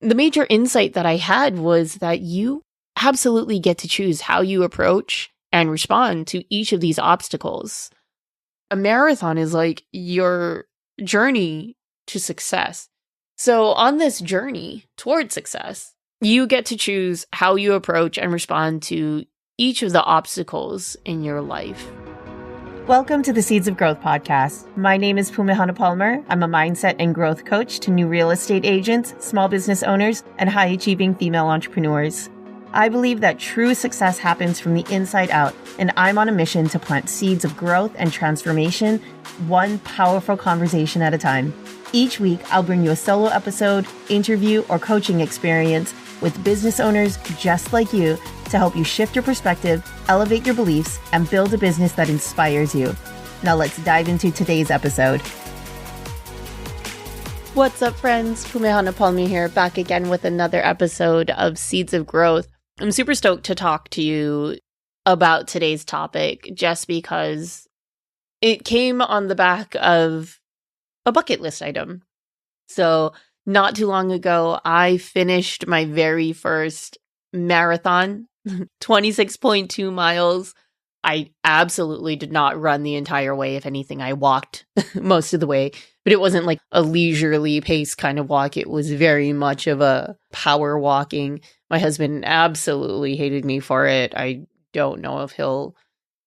The major insight that I had was that you absolutely get to choose how you approach and respond to each of these obstacles. A marathon is like your journey to success. So on this journey toward success, you get to choose how you approach and respond to each of the obstacles in your life. Welcome to the Seeds of Growth podcast. My name is Pumehana Palmer. I'm a mindset and growth coach to new real estate agents, small business owners, and high-achieving female entrepreneurs. I believe that true success happens from the inside out, and I'm on a mission to plant seeds of growth and transformation, one powerful conversation at a time. Each week, I'll bring you a solo episode, interview, or coaching experience with business owners just like you to help you shift your perspective, elevate your beliefs, and build a business that inspires you. Now let's dive into today's episode. What's up, friends? Pumehana Palmer here, back again with another episode of Seeds of Growth. I'm super stoked to talk to you about today's topic just because it came on the back of a bucket list item. So not too long ago, I finished my very first marathon, 26.2 miles. I absolutely did not run the entire way. If anything, I walked most of the way, but it wasn't like a leisurely pace kind of walk. It was very much of a power walking. My husband absolutely hated me for it. I don't know if he'll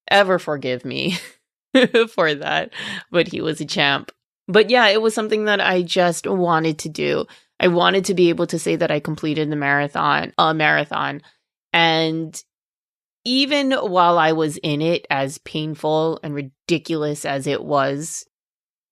ever forgive me for that, but he was a champ. But yeah, it was something that I just wanted to do. I wanted to be able to say that I completed a marathon. And even while I was in it, as painful and ridiculous as it was,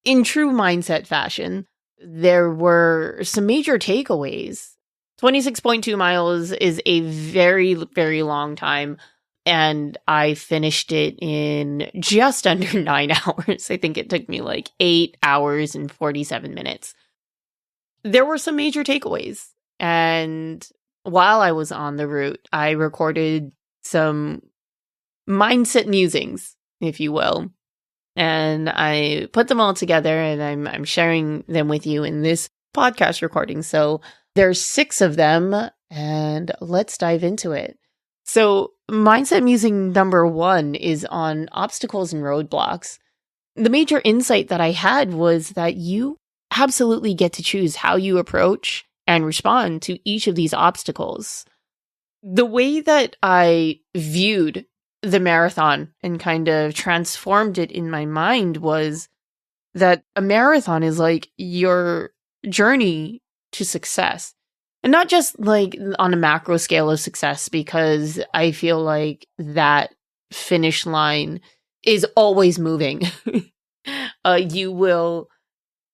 in true mindset fashion, there were some major takeaways. 26.2 miles is a very, very long time. And I finished it in just under 9 hours. I think it took me like 8 hours and 47 minutes. There were some major takeaways. And while I was on the route, I recorded some mindset musings, if you will. And I put them all together and I'm sharing them with you in this podcast recording. So there's 6 of them and let's dive into it. So mindset musing number 1 is on obstacles and roadblocks. The major insight that I had was that you absolutely get to choose how you approach and respond to each of these obstacles. The way that I viewed the marathon and kind of transformed it in my mind was that a marathon is like your journey to success. And not just like on a macro scale of success, because I feel like that finish line is always moving. You will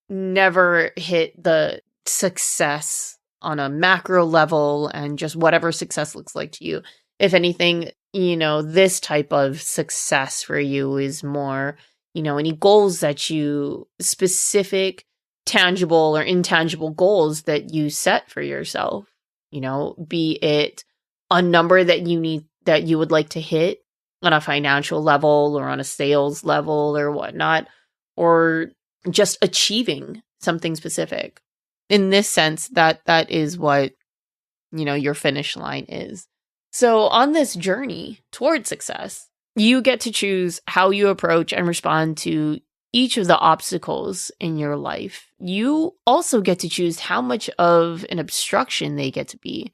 never hit the success on a macro level and just whatever success looks like to you. If anything, this type of success for you is more, any goals that you specific tangible or intangible goals that you set for yourself, be it a number that you would like to hit on a financial level or on a sales level or whatnot, or just achieving something specific. In this sense, that is what, your finish line is. So on this journey toward success, you get to choose how you approach and respond to each of the obstacles in your life. You also get to choose how much of an obstruction they get to be.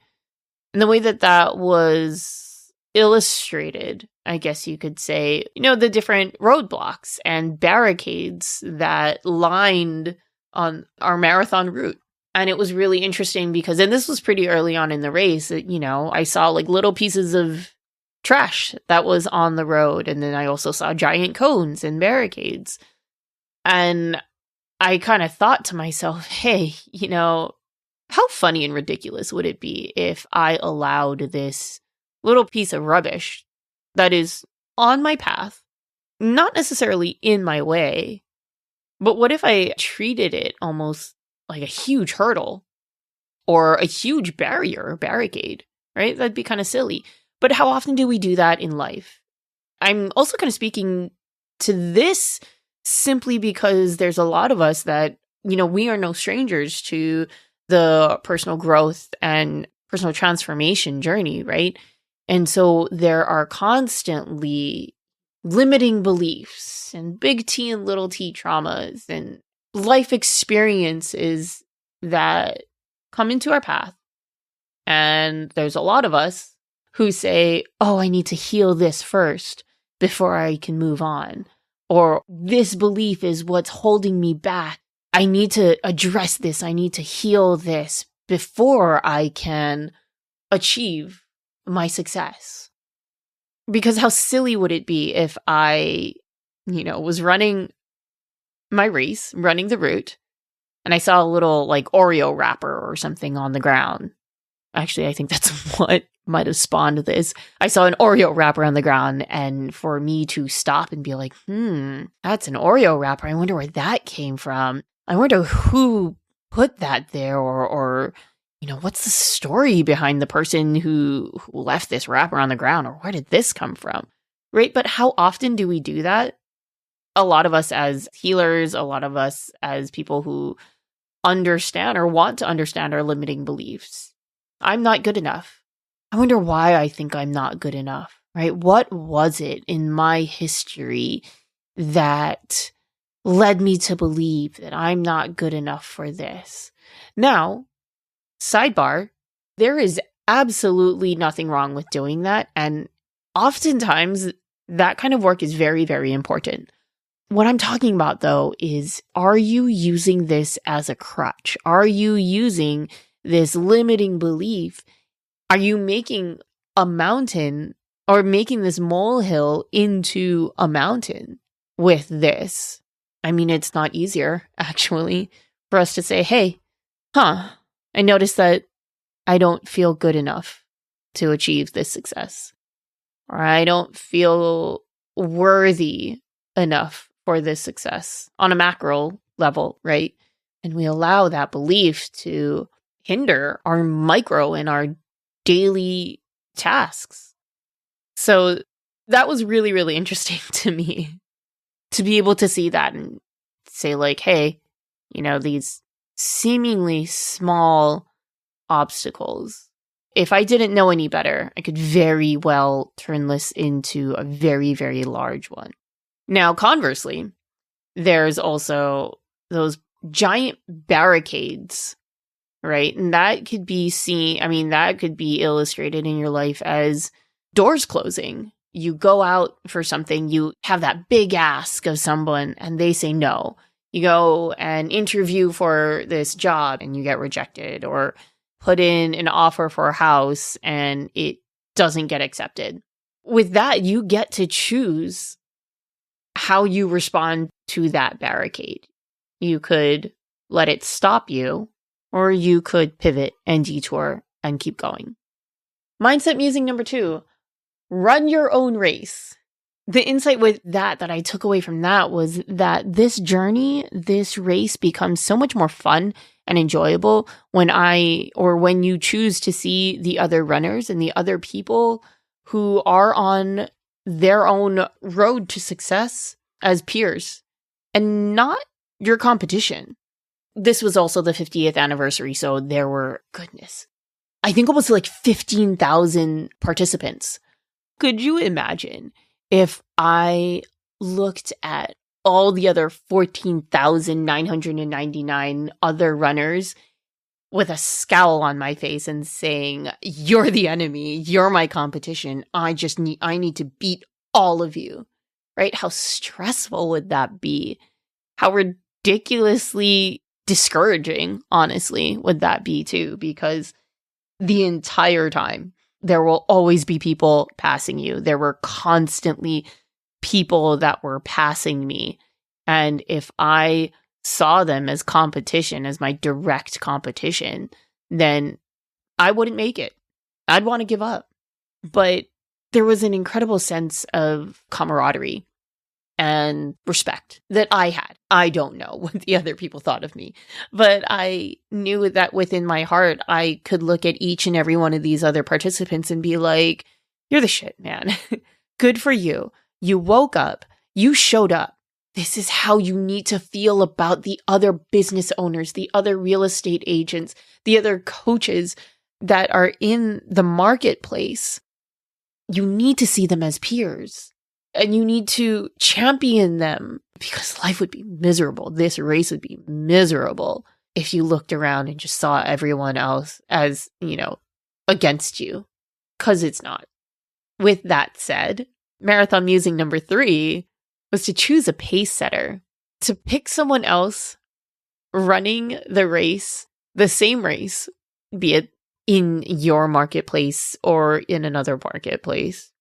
And the way that was illustrated, I guess you could say, the different roadblocks and barricades that lined on our marathon route. And it was really interesting because, and this was pretty early on in the race, I saw like little pieces of trash that was on the road. And then I also saw giant cones and barricades. And I kind of thought to myself, hey, how funny and ridiculous would it be if I allowed this little piece of rubbish that is on my path, not necessarily in my way, but what if I treated it almost like a huge hurdle or a huge barrier or barricade, right? That'd be kind of silly. But how often do we do that in life? I'm also kind of speaking to this simply because there's a lot of us that, we are no strangers to the personal growth and personal transformation journey, right? And so there are constantly limiting beliefs and big T and little t traumas and life experiences that come into our path. And there's a lot of us who say, oh, I need to heal this first before I can move on. Or this belief is what's holding me back. I need to address this. I need to heal this before I can achieve my success. Because how silly would it be if I, was running my race, running the route, and I saw a little like Oreo wrapper or something on the ground. Actually, I think that's what might have spawned this. I saw an Oreo wrapper on the ground, and for me to stop and be like, that's an Oreo wrapper. I wonder where that came from. I wonder who put that there, or what's the story behind the person who left this wrapper on the ground, or where did this come from? Right? But how often do we do that? A lot of us as healers, a lot of us as people who understand or want to understand our limiting beliefs. I'm not good enough. I wonder why I think I'm not good enough, right? What was it in my history that led me to believe that I'm not good enough for this? Now, sidebar, there is absolutely nothing wrong with doing that. And oftentimes that kind of work is very, very important. What I'm talking about, though, is, are you using this as a crutch? Are you using this limiting belief? Are you making a mountain or making this molehill into a mountain with this? I mean, it's not easier, actually, for us to say, hey, I noticed that I don't feel good enough to achieve this success. Or I don't feel worthy enough for this success on a macro level, right? And we allow that belief to hinder our micro and our daily tasks. So that was really, really interesting to me to be able to see that and say like, hey, these seemingly small obstacles, if I didn't know any better, I could very well turn this into a very, very large one. Now, conversely, there's also those giant barricades, right? And that could be that could be illustrated in your life as doors closing. You go out for something, you have that big ask of someone and they say no. You go and interview for this job and you get rejected, or put in an offer for a house and it doesn't get accepted. With that, you get to choose how you respond to that barricade. You could let it stop you, or you could pivot and detour and keep going. Mindset musing number 2, run your own race. The insight with that I took away from that was that this journey, this race becomes so much more fun and enjoyable when you choose to see the other runners and the other people who are on their own road to success as peers and not your competition. This was also the 50th anniversary, so there were, I think almost like 15,000 participants. Could you imagine if I looked at all the other 14,999 other runners with a scowl on my face and saying, you're the enemy, you're my competition, I need to beat all of you, right? How stressful would that be? How ridiculously discouraging, honestly, would that be too? Because the entire time, there will always be people passing you. There were constantly people that were passing me. And if I saw them as competition, as my direct competition, then I wouldn't make it. I'd want to give up. But there was an incredible sense of camaraderie and respect that I had. I don't know what the other people thought of me, but I knew that within my heart, I could look at each and every one of these other participants and be like, you're the shit, man. Good for you. You woke up. You showed up. this is how you need to feel about the other business owners, the other real estate agents, the other coaches that are in the marketplace. You need to see them as peers and you need to champion them because life would be miserable. This race would be miserable if you looked around and just saw everyone else as, against you, because it's not. With that said, marathon musing number 3 was to choose a pace setter, to pick someone else running the race, the same race, be it in your marketplace or in another marketplace,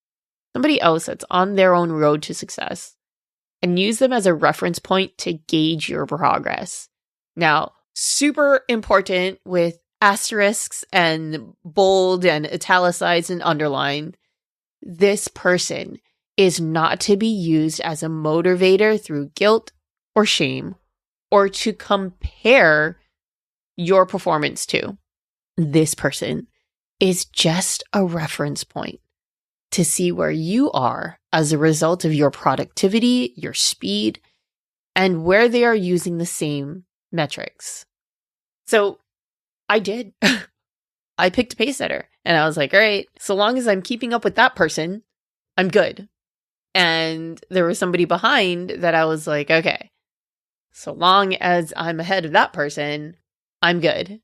somebody else that's on their own road to success, and use them as a reference point to gauge your progress. Now, super important with asterisks and bold and italicized and underlined, this person is not to be used as a motivator through guilt or shame or to compare your performance to. This person is just a reference point to see where you are as a result of your productivity, your speed, and where they are using the same metrics. So I did. I picked a pace setter and I was like, all right, so long as I'm keeping up with that person, I'm good. And there was somebody behind that I was like, okay, so long as I'm ahead of that person, I'm good.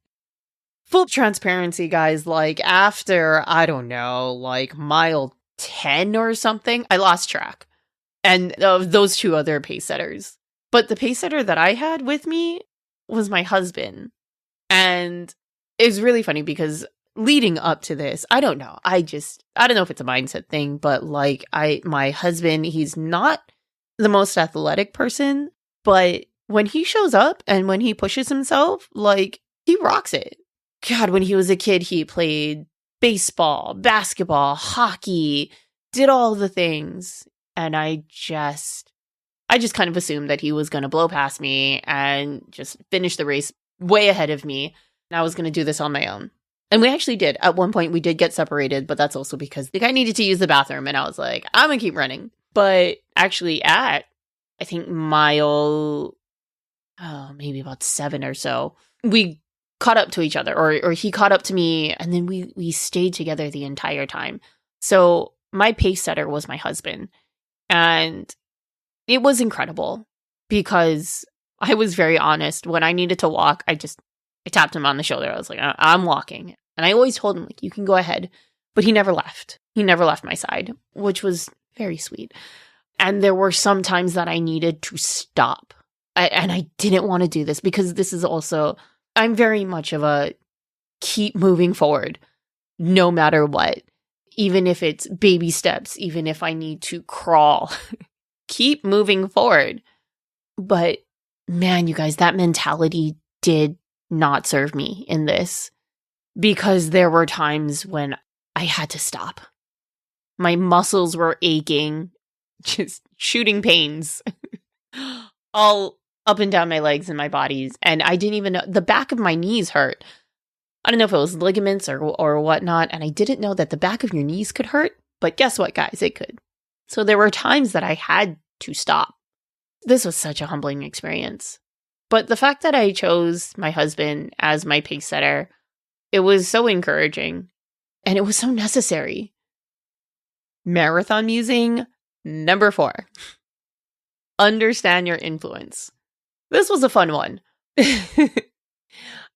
Full transparency, guys, after, I don't know, mile 10 or something, I lost track. And of those 2 other pace setters. But the pace setter that I had with me was my husband. And it was really funny because leading up to this, I don't know. I don't know if it's a mindset thing, but my husband, he's not the most athletic person, but when he shows up and when he pushes himself, he rocks it. God, when he was a kid, he played baseball, basketball, hockey, did all the things. And I just kind of assumed that he was going to blow past me and just finish the race way ahead of me. And I was going to do this on my own. And we actually did. At one point, we did get separated, but that's also because the guy needed to use the bathroom. And I was like, I'm going to keep running. But actually at, I think, mile, maybe about 7 or so, we caught up to each other, or he caught up to me, and then we stayed together the entire time. So my pace setter was my husband, and it was incredible because I was very honest. When I needed to walk, I tapped him on the shoulder. I was like, I'm walking. And I always told him, you can go ahead. But he never left. He never left my side, which was very sweet. And there were some times that I needed to stop. And I didn't want to do this because this is also, I'm very much of a keep moving forward no matter what. Even if it's baby steps, even if I need to crawl, keep moving forward. But man, you guys, that mentality did not serve me in this because there were times when I had to stop. My muscles were aching, just shooting pains all up and down my legs and my bodies. And I didn't even know, the back of my knees hurt. I don't know if it was ligaments or whatnot. And I didn't know that the back of your knees could hurt. But guess what, guys? It could. So there were times that I had to stop. This was such a humbling experience. But the fact that I chose my husband as my pace setter, it was so encouraging. And it was so necessary. Marathon musing number 4. Understand your influence. This was a fun one.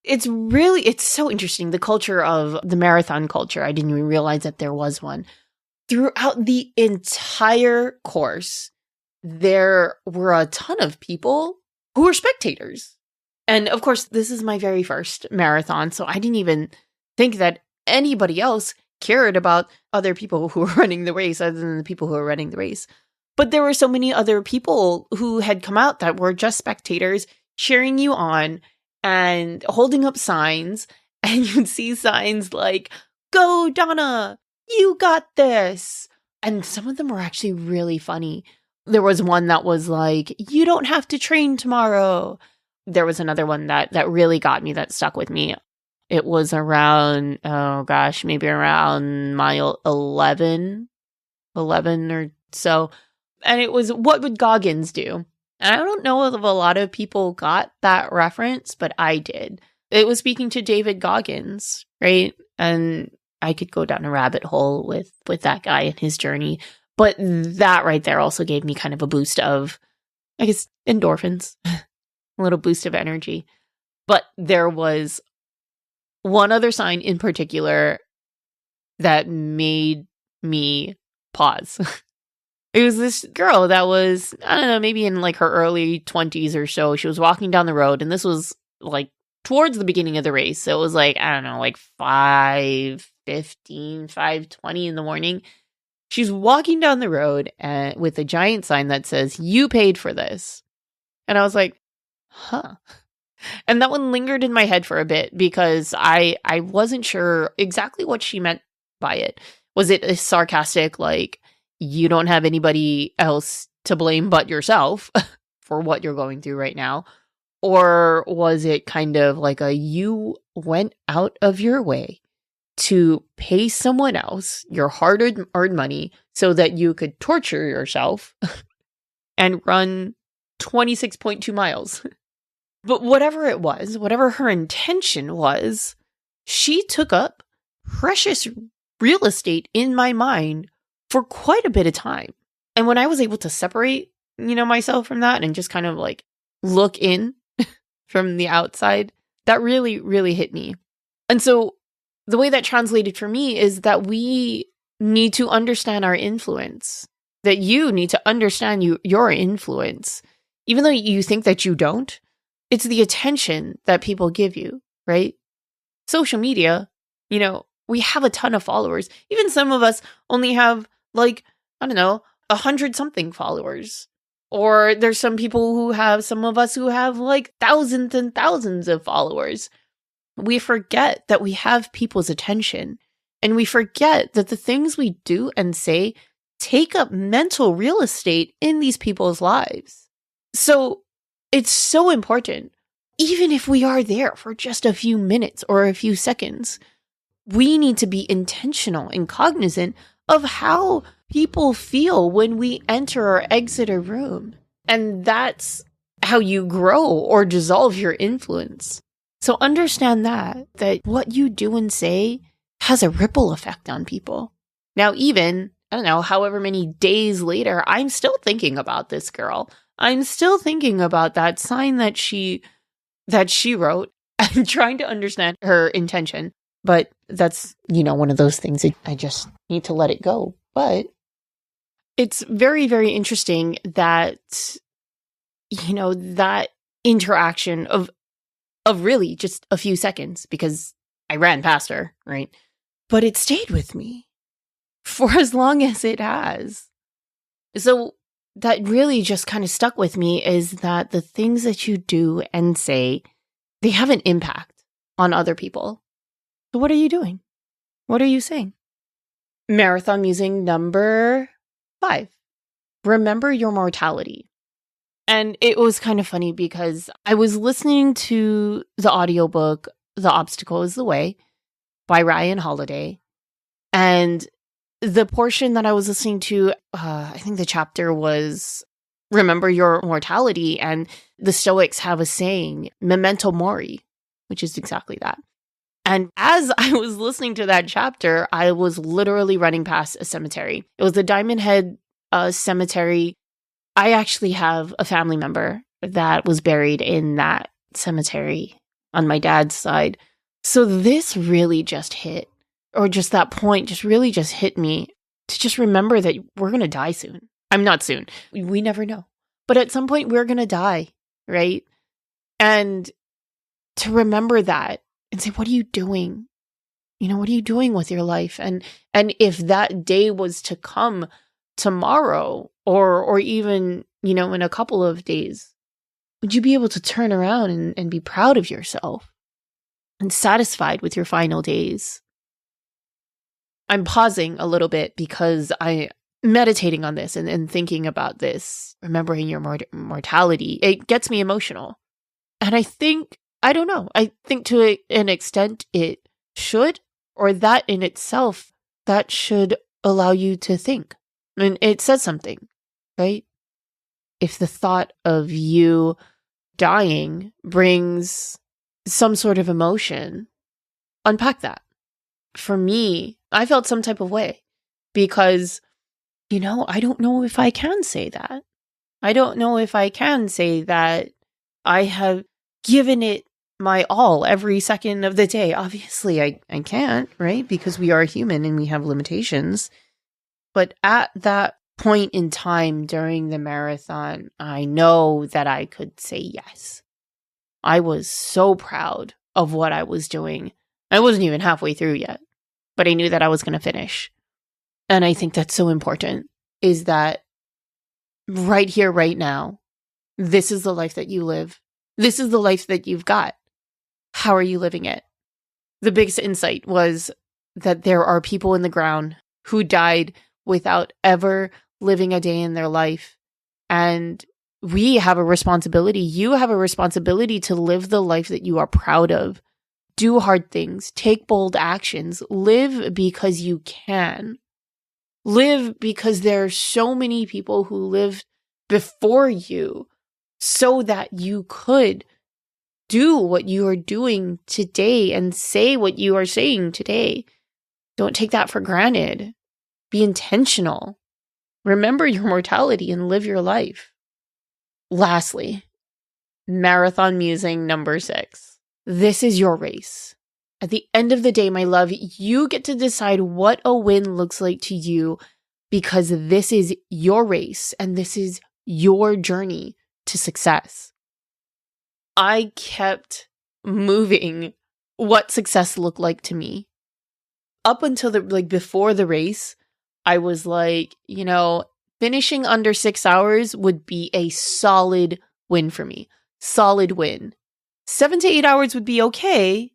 It's so interesting. The culture of the marathon culture. I didn't even realize that there was one. Throughout the entire course, there were a ton of people who were spectators. And of course, this is my very first marathon, so I didn't even think that anybody else cared about other people who were running the race other than the people who were running the race. But there were so many other people who had come out that were just spectators cheering you on and holding up signs. And you'd see signs like, "Go, Donna, you got this." And some of them were actually really funny. There was one that was like, "You don't have to train tomorrow." There was another one that really got me, that stuck with me. It was around, maybe around mile 11 or so. And it was, "What would Goggins do?" And I don't know if a lot of people got that reference, but I did. It was speaking to David Goggins, right? And I could go down a rabbit hole with that guy and his journey. But that right there also gave me kind of a boost of, I guess, endorphins, a little boost of energy. But there was one other sign in particular that made me pause. It was this girl that was, I don't know, maybe in like her early 20s or so. She was walking down the road, and this was like towards the beginning of the race. So it was like, I don't know, like 5:15, 5:20 in the morning. She's walking down the road with a giant sign that says, "You paid for this." And I was like, huh. And that one lingered in my head for a bit because I wasn't sure exactly what she meant by it. Was it a sarcastic, like, you don't have anybody else to blame but yourself for what you're going through right now? Or was it kind of like you went out of your way to pay someone else your hard-earned money so that you could torture yourself and run 26.2 miles? But whatever it was, whatever her intention was, she took up precious real estate in my mind for quite a bit of time. And when I was able to separate, myself from that and just kind of like look in from the outside, that really, really hit me. And so the way that translated for me is that we need to understand our influence, that you need to understand your influence. Even though you think that you don't, it's the attention that people give you, right? Social media, we have a ton of followers. Even some of us only have like, I don't know, 100 something followers. Or there's some of us who have like thousands and thousands of followers. We forget that we have people's attention, and we forget that the things we do and say take up mental real estate in these people's lives. So it's so important, even if we are there for just a few minutes or a few seconds, we need to be intentional and cognizant of how people feel when we enter or exit a room. And that's how you grow or dissolve your influence. So understand that what you do and say has a ripple effect on people. Now, even, I don't know, however many days later, I'm still thinking about this girl. I'm still thinking about that sign that she wrote and trying to understand her intention. But that's, one of those things that I just need to let it go. But it's very, very interesting that, that interaction of really just a few seconds, because I ran past her, right? But it stayed with me for as long as it has. So that really just kind of stuck with me, is that the things that you do and say, they have an impact on other people. So what are you doing? What are you saying? Marathon musing number 5. Remember your mortality. And it was kind of funny because I was listening to the audiobook, The Obstacle is the Way by Ryan Holiday. And the portion that I was listening to, I think the chapter was Remember Your Mortality. And the Stoics have a saying, memento mori, which is exactly that. And as I was listening to that chapter, I was literally running past a cemetery. It was the Diamond Head Cemetery. I actually have a family member that was buried in that cemetery on my dad's side. So this really just hit, or just that point just really just hit me, to just remember that we're going to die soon. I'm not soon. We never know. But at some point we're going to die, right? And to remember that and say, what are you doing? What are you doing with your life? And if that day was to come tomorrow or even, in a couple of days, would you be able to turn around and be proud of yourself and satisfied with your final days? I'm pausing a little bit because I'm meditating on this and thinking about this, remembering your mortality. It gets me emotional. And I think to an extent it should, or that in itself, that should allow you to think. I mean, it says something, right? if the thought of you dying brings some sort of emotion, unpack that. For me, I felt some type of way because, I don't know if I can say that. I don't know if I can say that I have given it my all every second of the day. Obviously, I can't, right? Because we are human and we have limitations. But at that point in time during the marathon, I know that I could say yes. I was so proud of what I was doing. I wasn't even halfway through yet, but I knew that I was going to finish. And I think that's so important, is that right here, right now, this is the life that you live. This is the life that you've got. How are you living it? The biggest insight was that there are people in the ground who died without ever living a day in their life. And we have a responsibility. You have a responsibility to live the life that you are proud of. Do hard things. Take bold actions. Live because you can. Live because there are so many people who lived before you so that you could do what you are doing today and say what you are saying today. Don't take that for granted. Be intentional. Remember your mortality and live your life. Lastly, marathon musing number 6. This is your race. At the end of the day, my love, you get to decide what a win looks like to you because this is your race and this is your journey to success. I kept moving what success looked like to me. Up until before the race, I was like, finishing under 6 hours would be a solid win for me. Solid win. 7 to 8 hours would be okay,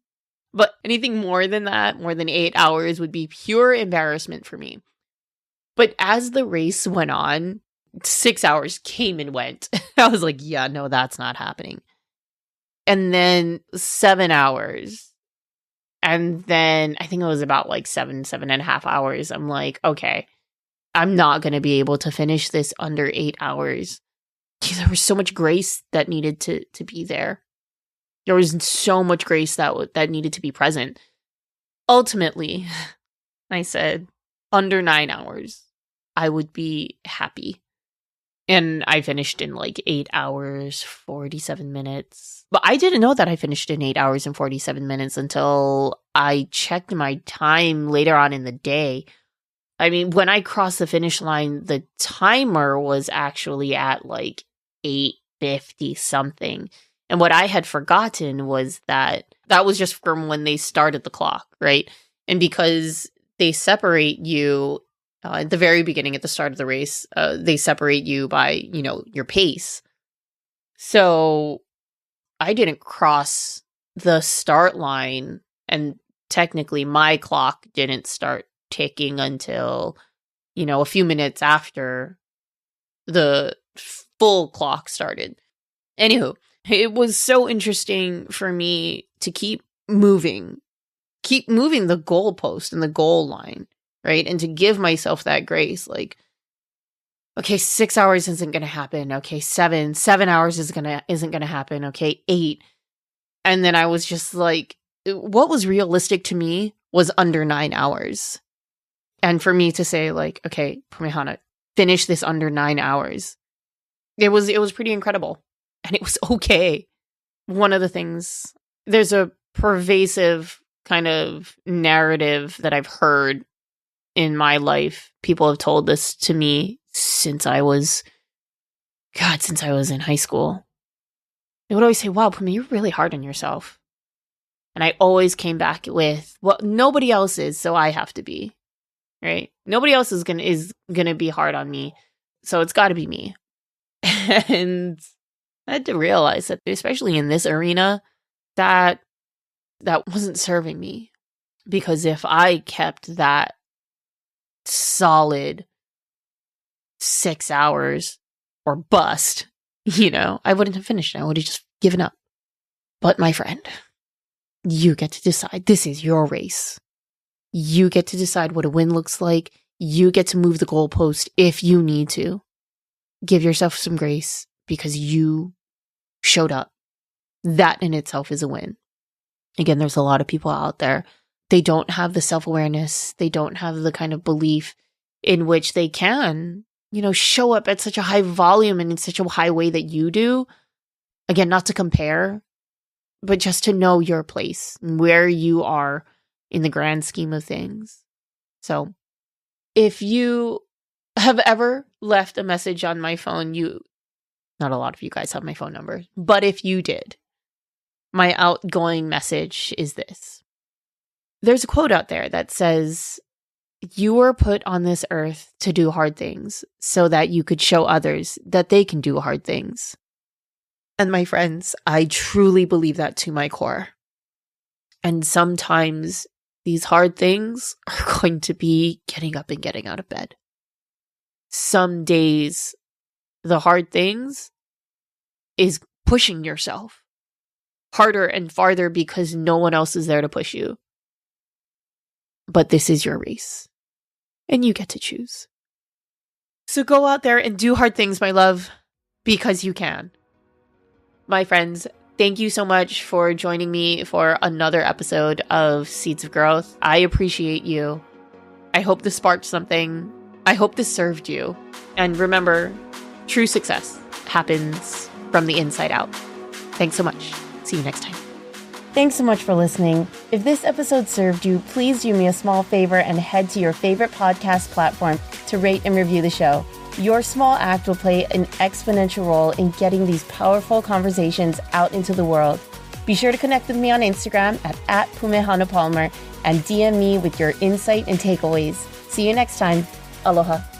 but anything more than that, more than 8 hours, would be pure embarrassment for me. But as the race went on, 6 hours came and went. I was like, yeah, no, that's not happening. And then 7 hours. And then I think it was about 7.5 hours. I'm like, okay, I'm not going to be able to finish this under 8 hours. There was so much grace that needed to be there. There was so much grace that needed to be present. Ultimately, I said, under 9 hours, I would be happy. And I finished in 8 hours, 47 minutes. But I didn't know that I finished in 8 hours and 47 minutes until I checked my time later on in the day. I mean, when I crossed the finish line, the timer was actually at 8:50 something. And what I had forgotten was that was just from when they started the clock, right? And because they separate you at the very beginning, at the start of the race, they separate you by, your pace. So I didn't cross the start line, and technically my clock didn't start ticking until, a few minutes after the full clock started. Anywho, it was so interesting for me to keep moving the goalpost and the goal line, right? And to give myself that grace, okay, 6 hours isn't going to happen. Okay, 7 hours isn't going to happen. Okay, 8. And then I was just what was realistic to me was under 9 hours. And for me to say okay, Pramihana, finish this under 9 hours. It was pretty incredible. And it was okay. One of the things, there's a pervasive kind of narrative that I've heard in my life. People have told this to me since I was in high school. They would always say, wow, Pumi, you're really hard on yourself. And I always came back with, well, nobody else is, so I have to be, right? Nobody else is gonna be hard on me, so it's got to be me. And I had to realize that, especially in this arena, that wasn't serving me. Because if I kept that solid 6 hours or bust, I wouldn't have finished. I would have just given up. But my friend, you get to decide. This is your race. You get to decide what a win looks like. You get to move the goalpost if you need to. give yourself some grace because you showed up. That in itself is a win. Again, there's a lot of people out there. They don't have the self-awareness. They don't have the kind of belief in which they can, show up at such a high volume and in such a high way that you do. Again, not to compare, but just to know your place and where you are in the grand scheme of things. So if you have ever left a message on my phone, not a lot of you guys have my phone number, but if you did, my outgoing message is this. There's a quote out there that says, "You were put on this earth to do hard things so that you could show others that they can do hard things." And my friends, I truly believe that to my core. And sometimes these hard things are going to be getting up and getting out of bed. Some days, the hard things is pushing yourself harder and farther because no one else is there to push you. But this is your race, and you get to choose. So go out there and do hard things, my love, because you can. My friends, thank you so much for joining me for another episode of Seeds of Growth. I appreciate you. I hope this sparked something. I hope this served you. And remember, true success happens from the inside out. Thanks so much. See you next time. Thanks so much for listening. If this episode served you, please do me a small favor and head to your favorite podcast platform to rate and review the show. Your small act will play an exponential role in getting these powerful conversations out into the world. Be sure to connect with me on Instagram at @PumeHanaPalmer and DM me with your insight and takeaways. See you next time. Aloha.